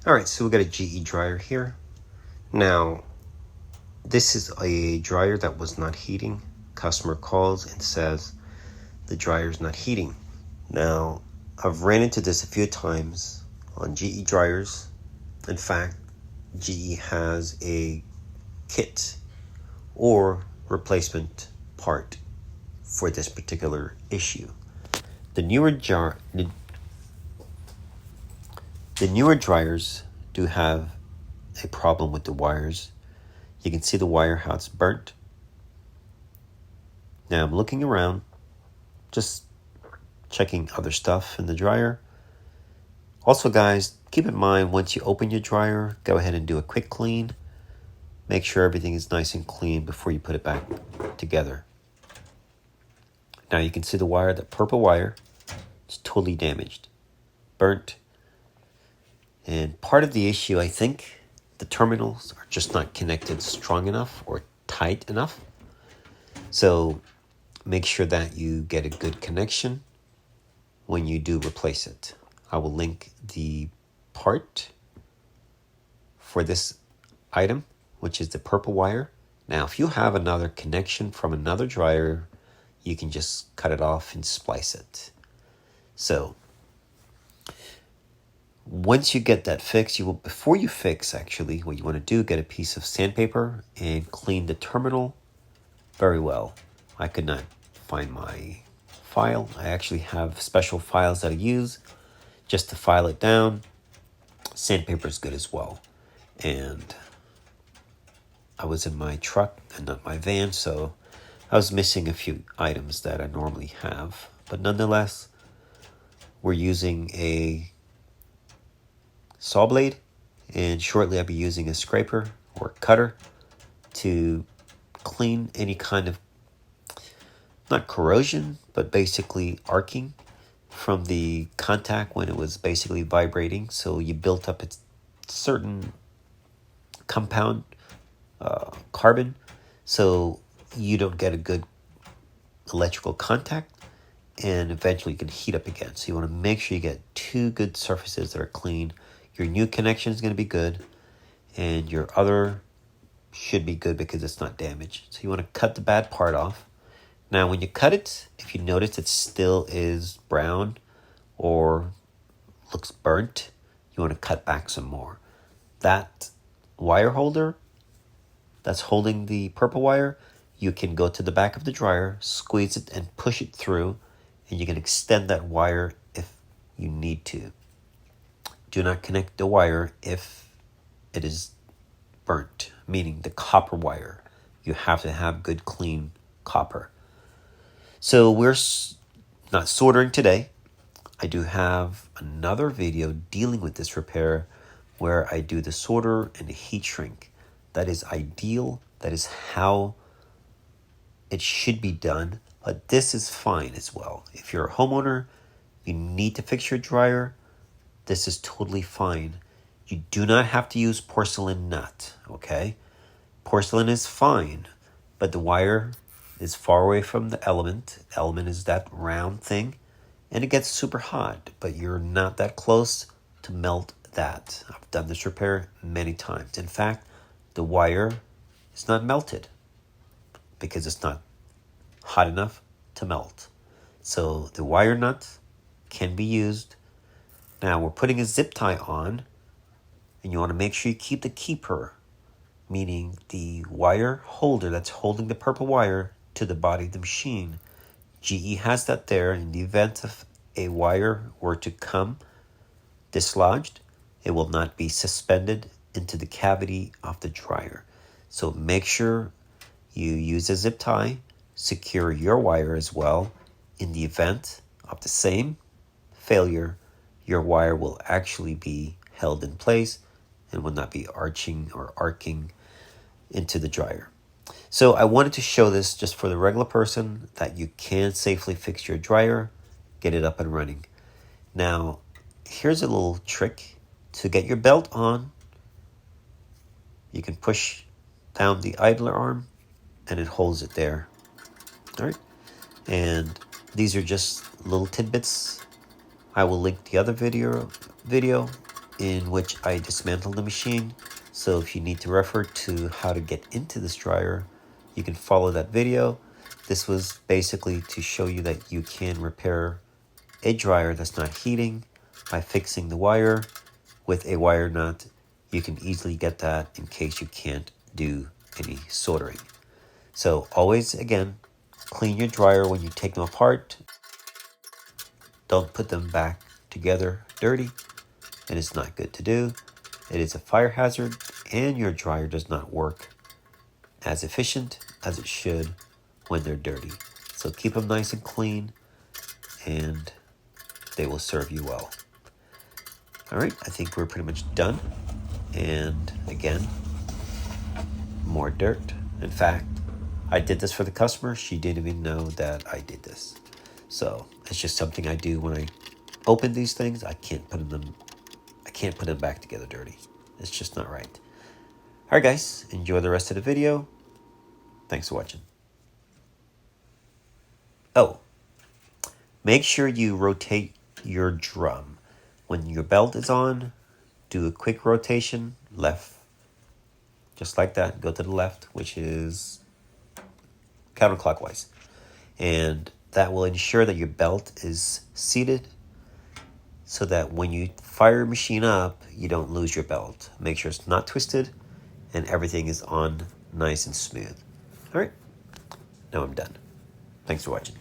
Alright, so we got a GE dryer here. Now, this is a dryer that was not heating. Customer calls and says the dryer is not heating. Now, I've ran into this a few times on GE dryers. In fact, GE has a kit or replacement part for this particular issue. The newer dryers do have a problem with the wires. You can see the wire, how it's burnt. Now I'm looking around, just checking other stuff in the dryer. Also guys, keep in mind once you open your dryer, go ahead and do a quick clean. Make sure everything is nice and clean before you put it back together. Now you can see the wire, the purple wire, it's totally damaged, burnt. And part of the issue, I think, the terminals are just not connected strong enough or tight enough. So make sure that you get a good connection when you do replace it. I will link the part for this item, which is the purple wire. Now, if you have another connection from another dryer, you can just cut it off and splice it. So once you get that fixed, before you fix, actually, what you want to do, get a piece of sandpaper and clean the terminal very well. I could not find my file. I actually have special files that I use just to file it down. Sandpaper is good as well. And I was in my truck and not my van, so I was missing a few items that I normally have. But nonetheless, we're using a saw blade, and shortly I'll be using a scraper or cutter to clean any kind of, not corrosion, but basically arcing from the contact when it was basically vibrating. So you built up a certain compound carbon, so you don't get a good electrical contact, and eventually you can heat up again. So you want to make sure you get two good surfaces that are clean. Your new connection is going to be good, and your other should be good because it's not damaged. So you want to cut the bad part off. Now when you cut it, if you notice it still is brown or looks burnt, you want to cut back some more. That wire holder that's holding the purple wire, you can go to the back of the dryer, squeeze it and push it through, and you can extend that wire if you need to. Do not connect the wire if it is burnt, meaning the copper wire. You have to have good clean copper. So we're not soldering today. I do have another video dealing with this repair where I do the solder and the heat shrink. That is ideal. That is how it should be done. But this is fine as well. If you're a homeowner, you need to fix your dryer, this is totally fine. You do not have to use porcelain nut, okay? Porcelain is fine, but the wire is far away from the element. The element is that round thing, and it gets super hot, but you're not that close to melt that. I've done this repair many times. In fact, the wire is not melted because it's not hot enough to melt. So the wire nut can be used. Now we're putting a zip tie on, and you want to make sure you keep the keeper, meaning the wire holder that's holding the purple wire to the body of the machine. GE has that there. In the event of a wire were to come dislodged, it will not be suspended into the cavity of the dryer. So make sure you use a zip tie, secure your wire as well. In the event of the same failure, your wire will actually be held in place and will not be arching or arcing into the dryer. So I wanted to show this just for the regular person that you can safely fix your dryer, get it up and running. Now, here's a little trick to get your belt on. You can push down the idler arm and it holds it there. All right. And these are just little tidbits. I will link the other video in which I dismantled the machine. So if you need to refer to how to get into this dryer, you can follow that video. This was basically to show you that you can repair a dryer that's not heating by fixing the wire with a wire nut. You can easily get that in case you can't do any soldering. So always, again, clean your dryer when you take them apart. Don't put them back together dirty. It is not good to do. It is a fire hazard, and your dryer does not work as efficient as it should when they're dirty. So keep them nice and clean, and they will serve you well. All right, I think we're pretty much done. And again, more dirt. In fact, I did this for the customer. She didn't even know that I did this. So it's just something I do when I open these things. I can't put them back together dirty. It's just not right. All right, guys, enjoy the rest of the video. Thanks for watching. Oh, make sure you rotate your drum. When your belt is on, do a quick rotation left. Just like that, go to the left, which is counterclockwise. And that will ensure that your belt is seated so that when you fire your machine up, you don't lose your belt. Make sure it's not twisted and everything is on nice and smooth. All right, now I'm done. Thanks for watching.